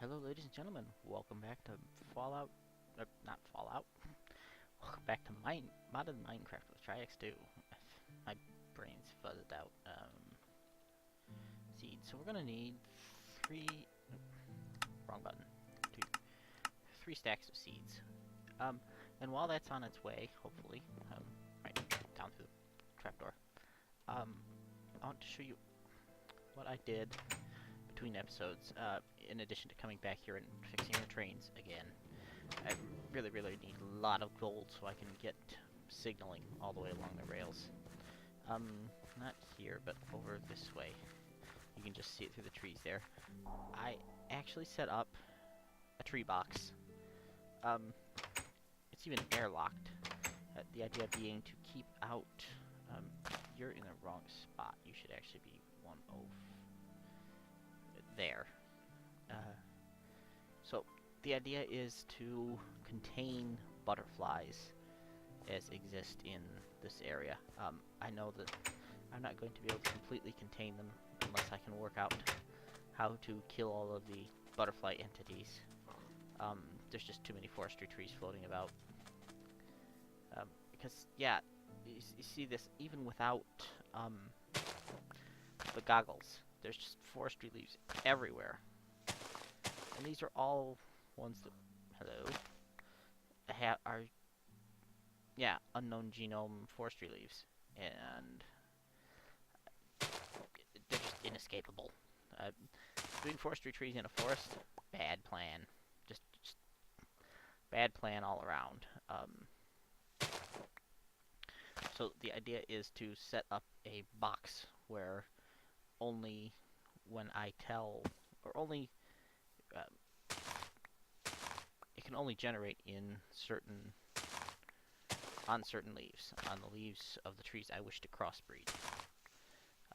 Hello, ladies and gentlemen. Welcome back to Fallout. Not Fallout. Welcome back to Modded Minecraft with Triaxx2. My brain's fuzzed out. Seeds. So we're gonna need three. Wrong button. Three stacks of seeds. And while that's on its way, hopefully, right down through the trapdoor. I want to show you what I did between episodes, in addition to coming back here and fixing the trains again. I really need a lot of gold so I can get signaling all the way along the rails. Not here, but over this way. You can just see it through the trees there. I actually set up a tree box. It's even airlocked. The idea being to keep out... you're in the wrong spot. You should actually be 1-0 there. So the idea is to contain butterflies as exist in this area. I know that I'm not going to be able to completely contain them unless I can work out how to kill all of the butterfly entities. There's just too many forestry trees floating about. Because, yeah, you see this even without the goggles. There's just forestry leaves everywhere. And these are all ones that, are, yeah, unknown genome forestry leaves. And they're just inescapable. Doing forestry trees in a forest, bad plan. Just bad plan all around. So the idea is to set up a box where only when I tell, or only, it can only generate on certain leaves, on the leaves of the trees I wish to crossbreed.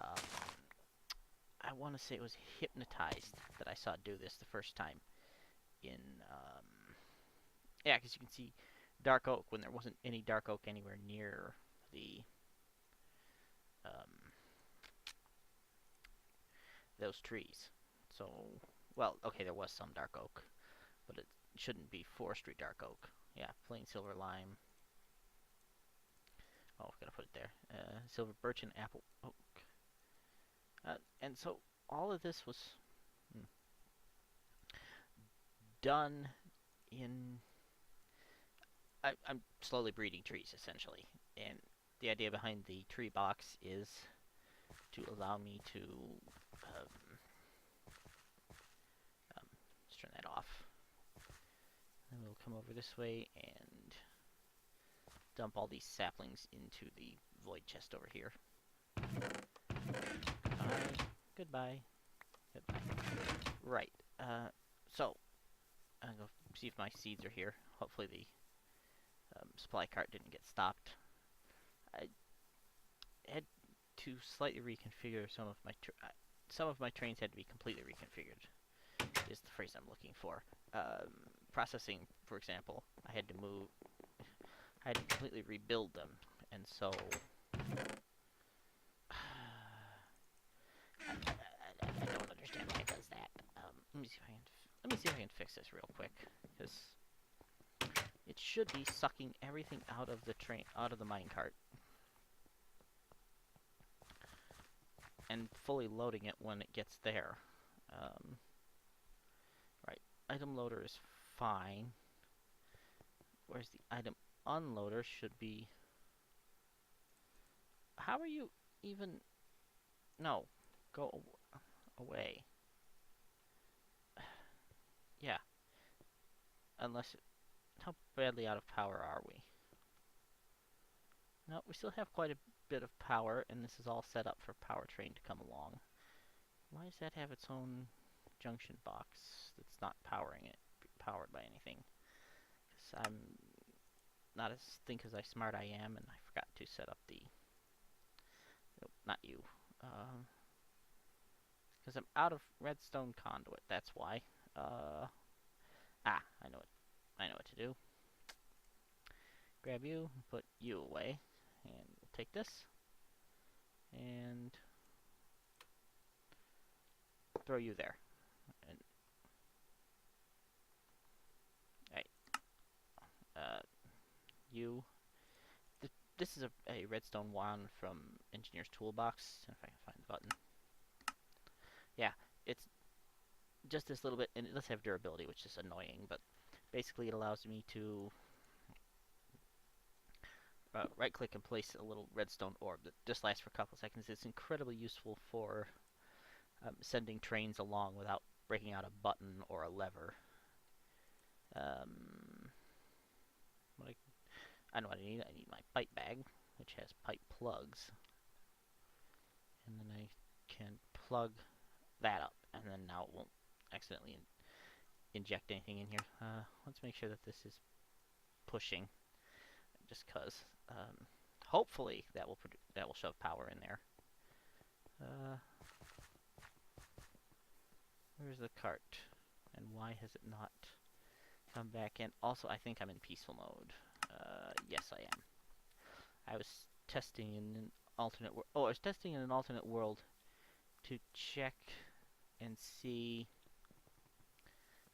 I want to say it was Hypnotized that I saw do this the first time in, yeah, because you can see dark oak when there wasn't any dark oak anywhere near the, those trees. So, well, okay, there was some dark oak, but it shouldn't be forestry dark oak. Yeah, plain silver lime. Oh, gotta put it there. Silver birch and apple oak. And so all of this was done in... I'm slowly breeding trees, essentially. And the idea behind the tree box is to allow me to... let's turn that off. And we'll come over this way and dump all these saplings into the void chest over here. Goodbye. Goodbye. Right. So, I'll go see if my seeds are here. Hopefully the supply cart didn't get stopped. I had to slightly reconfigure some of my trains had to be completely reconfigured. Is the phrase I'm looking for. Processing, for example, I had to completely rebuild them, and so I don't understand why it does that. Let me see if I can fix this real quick, because it should be sucking everything out of the minecart, and fully loading it when it gets there. Right, item loader is fine. Whereas the item unloader should be... How are you even... No, go away. Yeah. Unless... How badly out of power are we? No, we still have quite a bit of power, and this is all set up for powertrain to come along. Why does that have its own junction box that's not powered by anything? Because I'm not as smart I am, and I forgot to set up the... Nope, not you. Because I'm out of redstone conduit, that's why. I know what to do. Grab you, put you away, and we'll take this, and throw you there. And you. This is a redstone wand from Engineer's Toolbox. If I can find the button. Yeah, it's just this little bit, and it does have durability, which is annoying, but basically it allows me to right-click and place a little redstone orb that just lasts for a couple seconds. It's incredibly useful for sending trains along without breaking out a button or a lever. I know what I need. I need my pipe bag, which has pipe plugs. And then I can plug that up, and then now it won't accidentally inject anything in here. Let's make sure that this is pushing, just cause. Hopefully that will shove power in there. Where's the cart? And why has it not come back in? Also, I think I'm in peaceful mode. Yes, I am. I was testing in an alternate world. Oh, I was testing in an alternate world to check and see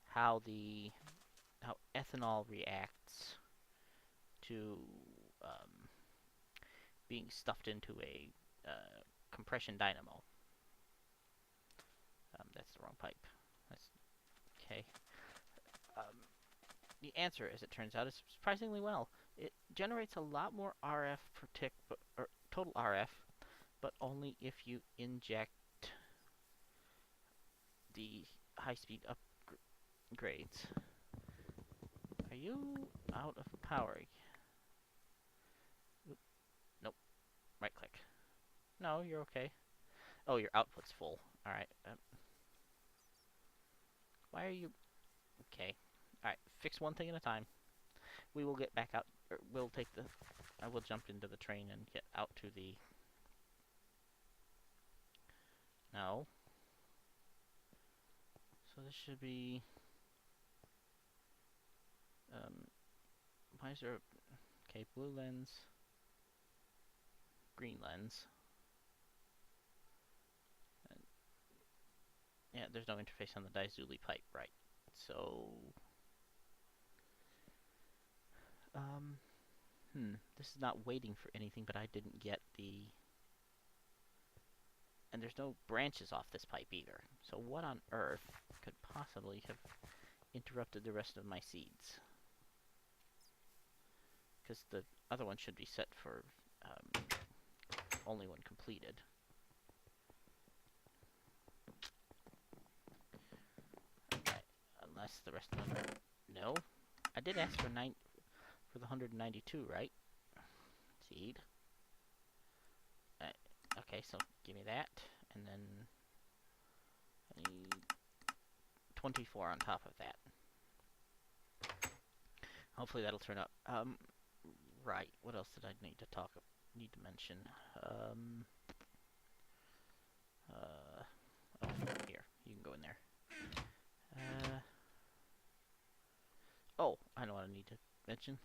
how ethanol reacts to being stuffed into a compression dynamo. That's the wrong pipe. That's okay. The answer, as it turns out, is surprisingly well. It generates a lot more RF per tick, or total RF, but only if you inject the high-speed upgrades. Are you out of power? Oop. Nope. Right-click. No, you're okay. Oh, your output's full. Alright. Why are you... Okay. Alright, fix one thing at a time. We will get back out... we'll take the... I will jump into the train and get out to the... No. So this should be... why is there... Okay, blue lens. Green lens. And yeah, there's no interface on the Dizuli pipe, right. So... this is not waiting for anything, but I didn't get the... And there's no branches off this pipe either. So what on earth could possibly have interrupted the rest of my seeds? Because the other one should be set for only when completed. Okay, unless the rest of them... No. I did ask for the 192, right? Seed. Okay, so give me that, and then I need 24 on top of that. Hopefully that'll turn up. Right. What else did I need to mention? Oh, here. You can go in there. Oh, I know what I need to mention.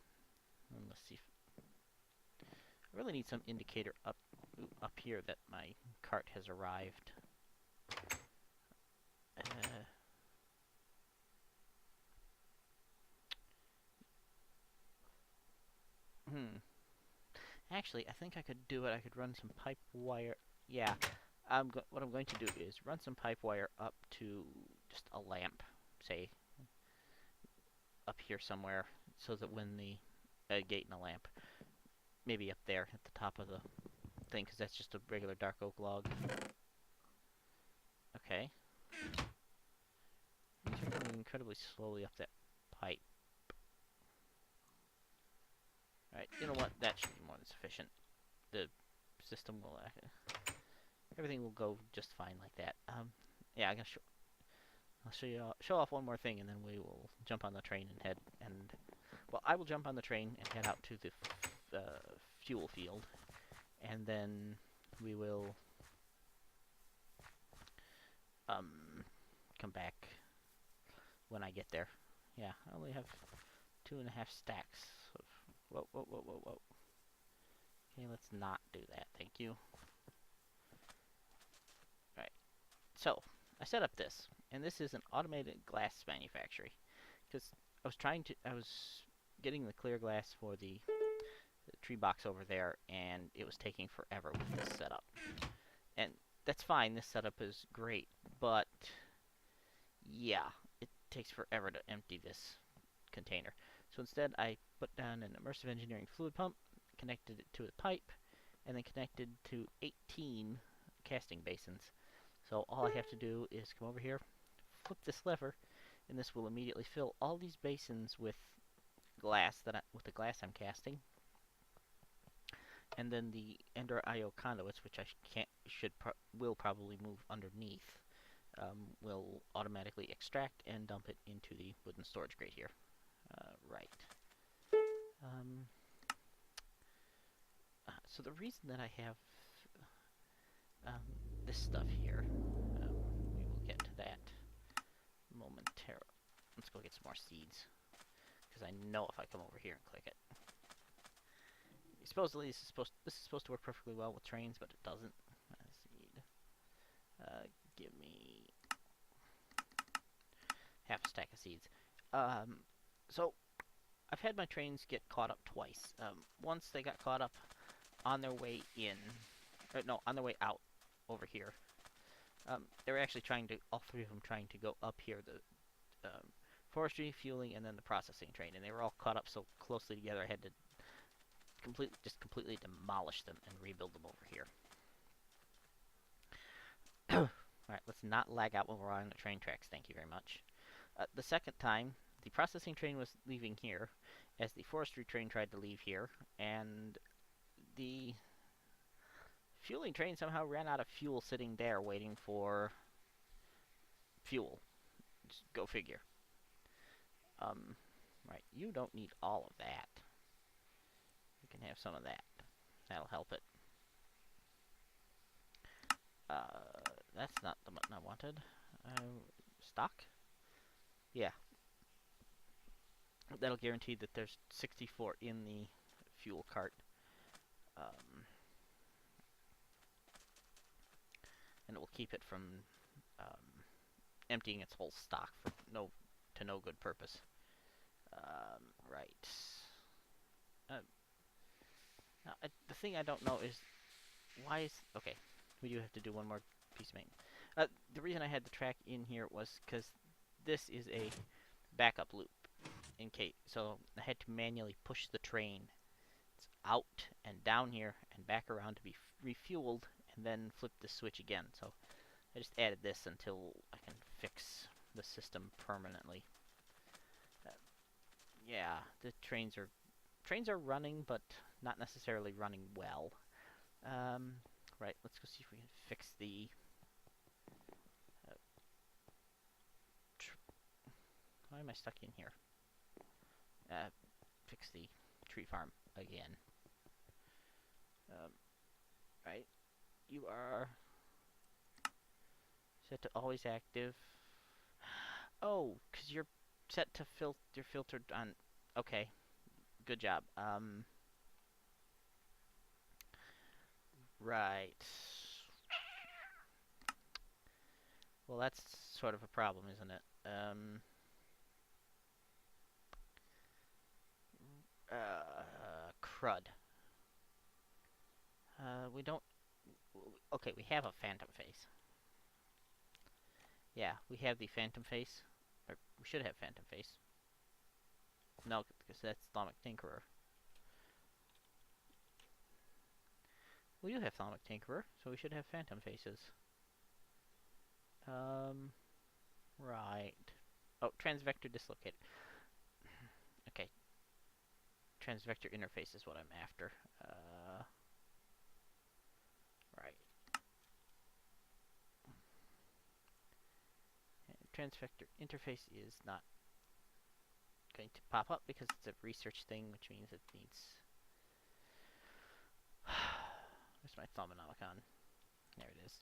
Let's see. I really need some indicator up here that my cart has arrived. Actually, I think I could do it. I could run some pipe wire. Yeah. What I'm going to do is run some pipe wire up to just a lamp, say, up here somewhere, so that when the gate and a lamp, maybe up there at the top of the thing, because that's just a regular dark oak log. Okay. These are going incredibly slowly up that pipe. Alright, you know what? That should be more than sufficient. The system will... everything will go just fine like that. Yeah, I'll show off one more thing, and then we will jump on the train and head... Well, I will jump on the train and head out to the fuel field, and then we will come back when I get there. Yeah, I only have 2.5 stacks of... Whoa. Okay, let's not do that, thank you. Alright, so, I set up this, and this is an automated glass manufacturing, because I was getting the clear glass for the tree box over there, and it was taking forever with this setup. And that's fine, this setup is great, but yeah, it takes forever to empty this container. So instead, I put down an immersive engineering fluid pump, connected it to a pipe, and then connected to 18 casting basins. So all I have to do is come over here, flip this lever, and this will immediately fill all these basins with with the glass I'm casting. And then the Ender IO conduits, which I will probably move underneath, will automatically extract and dump it into the wooden storage grate here. Right. So the reason that I have this stuff here, we will get to that momentarily. Let's go get some more seeds, because I know if I come over here and click it, supposedly this is supposed to work perfectly well with trains, but it doesn't. Seed. Give me half a stack of seeds. So I've had my trains get caught up twice. Once they got caught up on their way in, on their way out over here. They were actually all three of them trying to go up here, the forestry, fueling, and then the processing train, and they were all caught up so closely together I had to completely demolish them and rebuild them over here. Alright, let's not lag out when we're on the train tracks, thank you very much. The second time, the processing train was leaving here, as the forestry train tried to leave here, and the fueling train somehow ran out of fuel sitting there waiting for fuel. Just go figure. Right, you don't need all of that. You can have some of that. That'll help it. That's not the button I wanted. Stock? Yeah. That'll guarantee that there's 64 in the fuel cart. And it will keep it from emptying its whole stock for no good purpose. Right. Now, the thing I don't know is why is okay. We do have to do one more piece of maintenance. The reason I had the track in here was because this is a backup loop. So I had to manually push the train out and down here and back around to be refueled, and then flip the switch again. So I just added this until I can fix the system permanently. Yeah, the trains are running, but not necessarily running well. Right, let's go see if we can fix the why am I stuck in here? Fix the tree farm again. Right, you are set to always active. Oh, because you're set to you're filtered on. Okay, good job. Right. Well, that's sort of a problem, isn't it? Crud. We don't. Okay, we have a phantom face. Yeah, we have the phantom face. Or we should have phantom face. No, because that's Thaumic Tinkerer. We do have Thaumic Tinkerer, so we should have phantom faces. Right. Oh, transvector dislocated. Okay. Transvector interface is what I'm after. Right. And transvector interface is not going to pop up because it's a research thing, which means it needs... Where's my Thaumonomicon? There it is.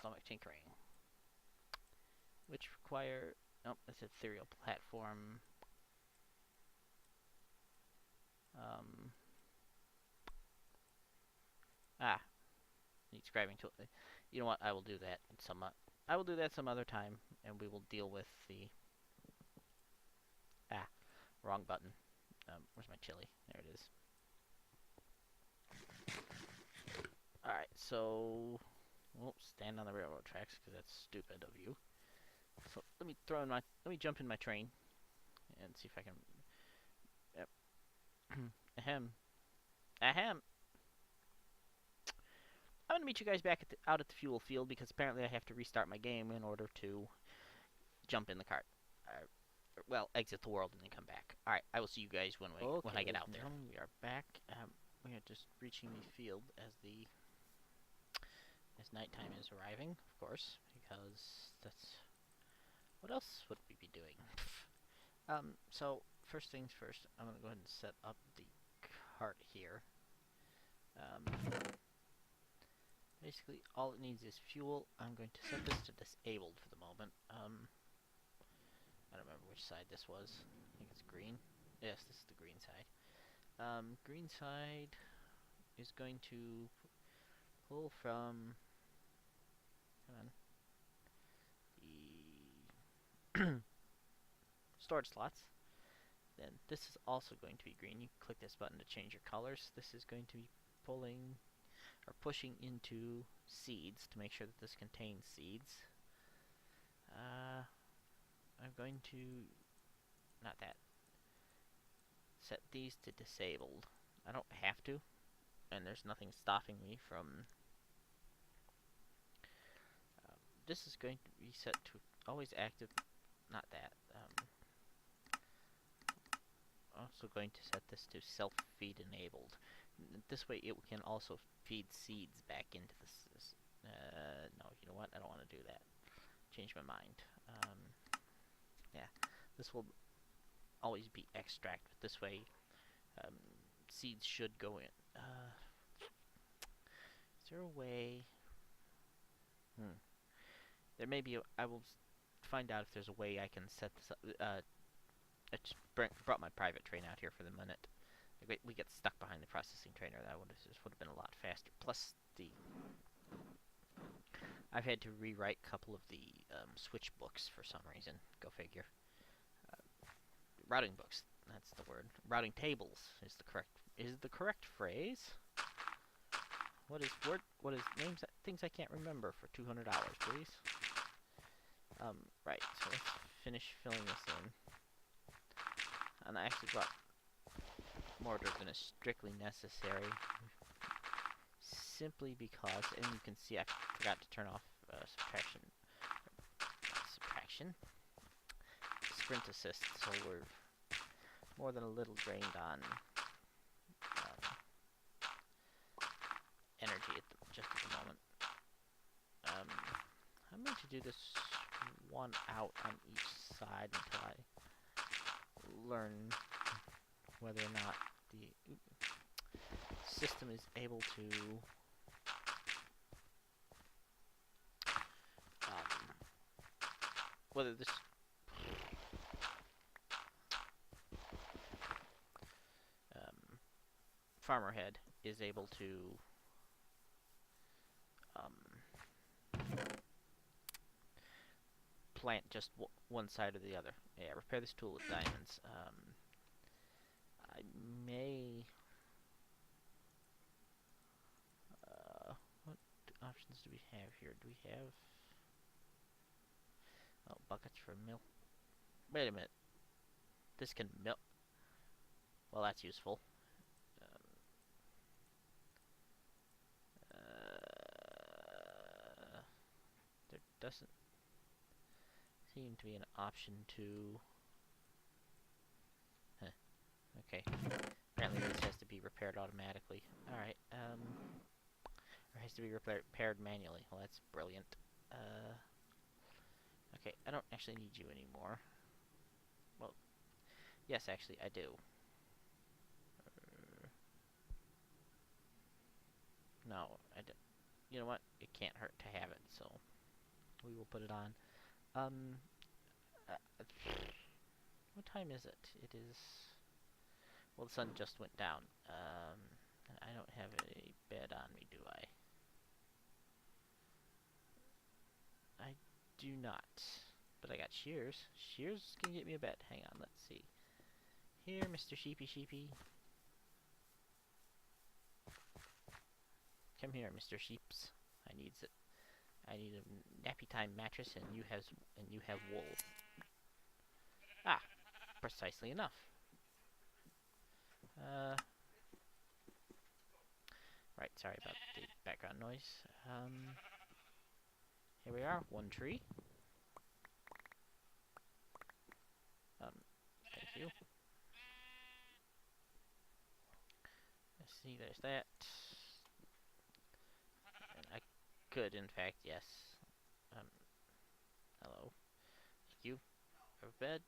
Thaumic Tinkering. Which require... Nope, that's an ethereal platform. Need scribing tool. You know what? I will do that some other time, and we will deal with the... wrong button. Where's my chili? There it is. Alright, so... Won't stand on the railroad tracks, because that's stupid of you. So, let me jump in my train, and see if I can... Yep. Ahem. Ahem! I'm gonna meet you guys back out at the fuel field, because apparently I have to restart my game in order to jump in the cart. Well, exit the world and then come back. Alright, I will see you guys when I get out there. We are back. We are just reaching the field as nighttime is arriving, of course, because that's... What else would we be doing? So, first things first, I'm gonna go ahead and set up the cart here. Basically, all it needs is fuel. I'm going to set this to disabled for the moment. I don't remember which side this was. I think it's green. Yes, this is the green side. Green side is going to pull from... Come on. The storage slots. Then this is also going to be green. You click this button to change your colors. This is going to be pulling or pushing into seeds to make sure that this contains seeds. I'm going to not that. Set these to disabled. I don't have to, and there's nothing stopping me from. This is going to be set to always active. Not that. Also going to set this to self-feed enabled. This way it can also feed seeds back into this. No, you know what? I don't want to do that. Change my mind. Yeah, this will always be extract, but this way seeds should go in. Is there a way? There may be. I will find out if there's a way I can set this up. I just brought my private train out here for the minute. We get stuck behind the processing trainer. This would have been a lot faster. Plus, I've had to rewrite a couple of the switch books for some reason. Go figure. Routing books. That's the word. Routing tables is the correct phrase. What is names things I can't remember for $200, please. Right. So let's finish filling this in. And I actually brought mortar than is strictly necessary, simply because, and you can see I forgot to turn off sprint assist, so we're more than a little drained on energy just at the moment. I'm going to do this one out on each side until I learn whether or not the system is able to whether this farmer head is able to plant just one side or the other. Yeah, repair this tool with diamonds. I may... what options do we have here? Do we have... Oh, buckets for milk. Wait a minute. This can milk... Well, that's useful. There doesn't seem to be an option to... Okay. Apparently this has to be repaired automatically. Alright, or has to be repaired manually. Well, that's brilliant. Okay, I don't actually need you anymore. Well, yes, actually, I do. No, I don't. You know what? It can't hurt to have it, so we will put it on. What time is it? It is... Well, the sun just went down. And I don't have a bed on me, do I? I do not. But I got shears. Shears can get me a bed. Hang on, let's see. here, Mr. Sheepy Sheepy. Come here, Mr. Sheeps. I need a nappy time mattress, and you have wool. Ah, precisely enough. Right, sorry about the background noise. Here we are, one tree. Thank you. Let's see, there's that. And I could, in fact, yes. Hello. Thank you. Grab a bed.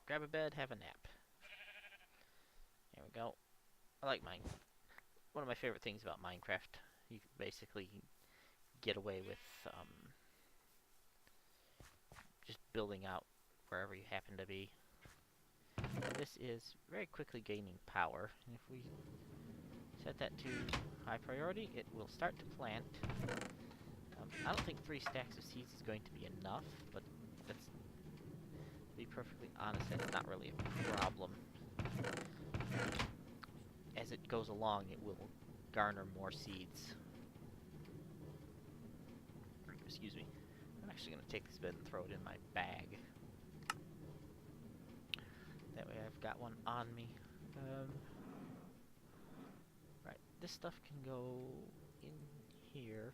Grab a bed, have a nap. There we go. I like mine. One of my favorite things about Minecraft, you can basically get away with just building out wherever you happen to be. And this is very quickly gaining power. And if we set that to high priority, it will start to plant. I don't think 3 stacks of seeds is going to be enough, but that's, to be perfectly honest, that's not really a problem. As it goes along, it will garner more seeds. Excuse me. I'm actually going to take this bed and throw it in my bag. That way I've got one on me. Right, this stuff can go in here.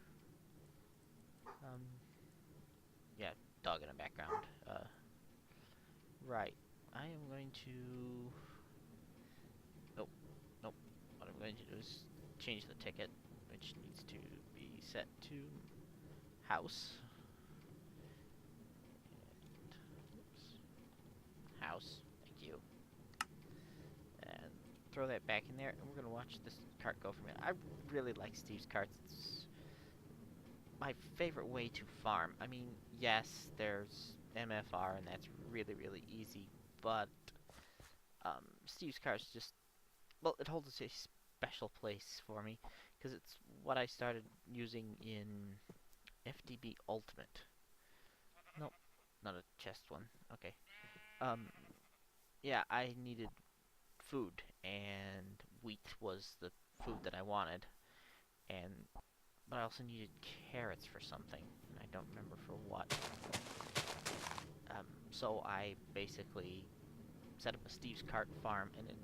Yeah, dog in the background. Right, I am going to... Nope. What I'm going to do is change the ticket, which needs to be set to house. And house, thank you. And throw that back in there, and we're going to watch this cart go for a minute. I really like Steve's carts. It's my favorite way to farm. I mean, yes, there's MFR, and that's really, really easy, but Steve's carts just, well, it holds a special place for me, because it's what I started using in FDB Ultimate. Nope, not a chest one. Okay. Yeah, I needed food, and wheat was the food that I wanted, but I also needed carrots for something, and I don't remember for what. So I basically set up a Steve's cart farm, and it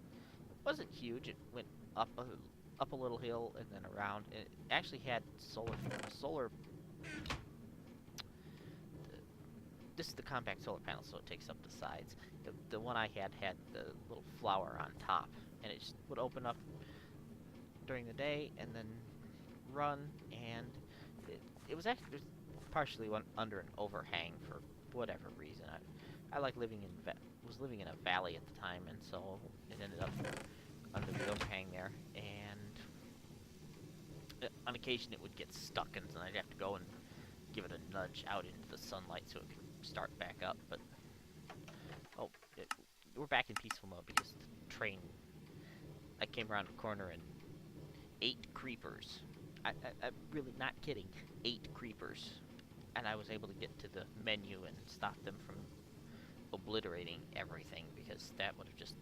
wasn't huge. It went up a little hill and then around. And it actually had solar. This is the compact solar panel, so it takes up the sides. The one I had the little flower on top, and it just would open up during the day and then run. And it was actually partially under an overhang for whatever reason. I like was living in a valley at the time, and so it ended up under the overhang there, and on occasion it would get stuck, and then I'd have to go and give it a nudge out into the sunlight so it could start back up. But we're back in peaceful mode because the train, I came around the corner and 8 creepers. I'm really not kidding. 8 creepers. And I was able to get to the menu and stop them from obliterating everything, because that would have just...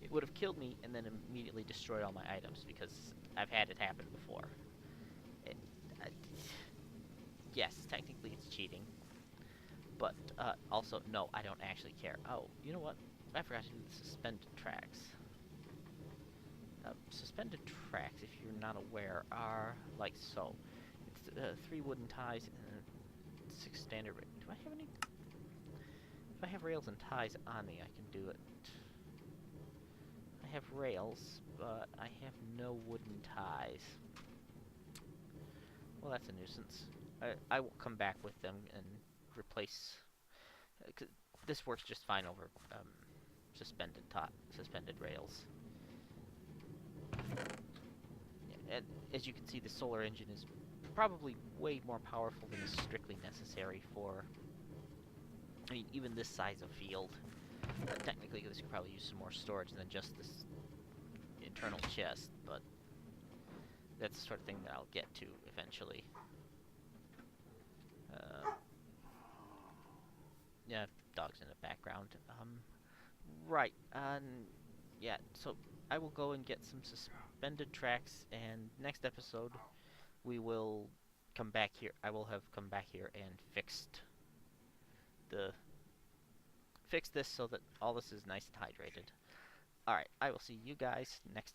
It would have killed me and then immediately destroyed all my items, because I've had it happen before. Yes, technically it's cheating. But also, no, I don't actually care. Oh, you know what? I forgot to do the suspended tracks. Suspended tracks, if you're not aware, are like so. It's 3 wooden ties and 6 standard. Do I have any? If I have rails and ties on me, I can do it. I have rails, but I have no wooden ties. Well, that's a nuisance. I will come back with them and replace. This works just fine over suspended rails. Yeah, and as you can see, the solar engine is probably way more powerful than is strictly necessary for, I mean, even this size of field. Technically, this could probably use some more storage than just this internal chest, but that's the sort of thing that I'll get to eventually. Yeah, dogs in the background. Right. Yeah. So I will go and get some suspended tracks, and next episode we will come back here. I will have come back here and the fixed this so that all this is nice and hydrated. All right. I will see you guys next.